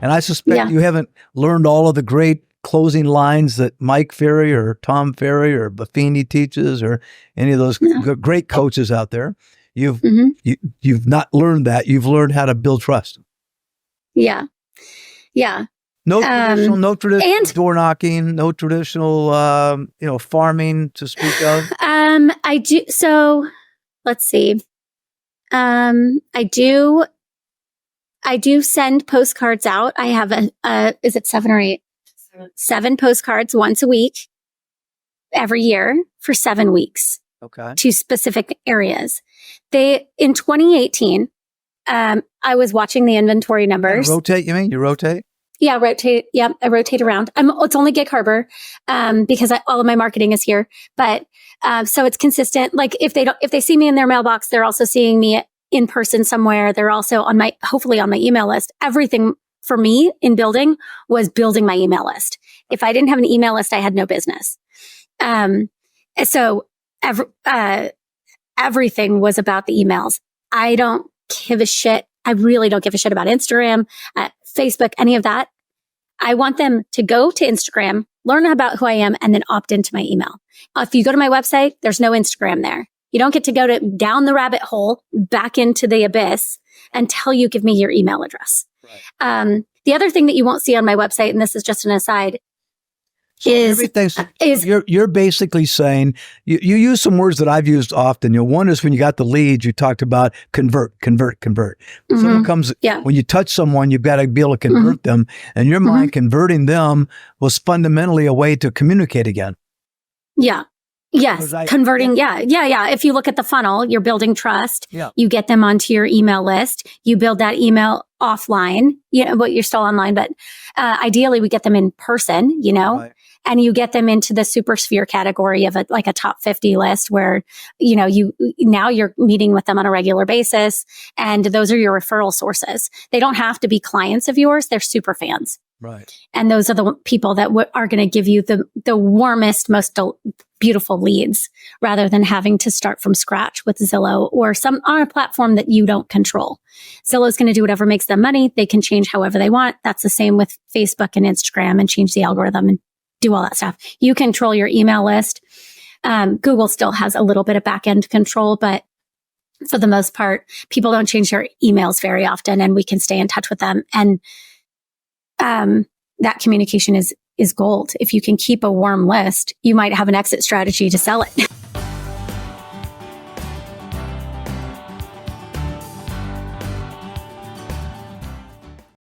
And I suspect you haven't learned all of the great closing lines that Mike Ferry or Tom Ferry or Buffini teaches, or any of those great coaches out there. You've not learned that. You've learned how to build trust. Yeah. Yeah. No traditional door knocking, no traditional, farming to speak of. I do. So let's see. I do send postcards out. I have is it 7 or 8? 7 postcards once a week, every year for 7 weeks. Okay. To specific areas. In 2018, I was watching the inventory numbers. Rotate, you mean? You rotate? Yeah, rotate. Yeah, I rotate around. It's only Gig Harbor, because all of my marketing is here. But, so it's consistent. Like if they see me in their mailbox, they're also seeing me in person somewhere. They're also hopefully on my email list. Everything for me in building was building my email list. If I didn't have an email list, I had no business. So everything was about the emails. I don't give a shit. I really don't give a shit about Instagram, Facebook, any of that. I want them to go to Instagram, learn about who I am, and then opt into my email. If you go to my website, there's no Instagram there. You don't get to go down the rabbit hole, back into the abyss until you give me your email address. Right. The other thing that you won't see on my website, and this is just an aside, you're basically saying, you use some words that I've used often. One is when you got the leads, you talked about convert. Mm-hmm. Someone comes, when you touch someone, you've got to be able to convert them. And your mind, converting them was fundamentally a way to communicate again. Yeah. Yes. Converting. Yeah. If you look at the funnel, you're building trust. Yeah. You get them onto your email list. You build that email offline, but you're still online, but ideally we get them in person, right. And you get them into the super sphere category of a top 50 list where, now you're meeting with them on a regular basis. And those are your referral sources. They don't have to be clients of yours. They're super fans. Right. And those are the people that are going to give you the warmest, most beautiful leads, rather than having to start from scratch with Zillow or on a platform that you don't control. Zillow is going to do whatever makes them money. They can change however they want. That's the same with Facebook and Instagram, and change the algorithm and do all that stuff. You control your email list. Google still has a little bit of back end control, but for the most part, people don't change their emails very often, and we can stay in touch with them. And that communication is gold. If you can keep a warm list, you might have an exit strategy to sell it.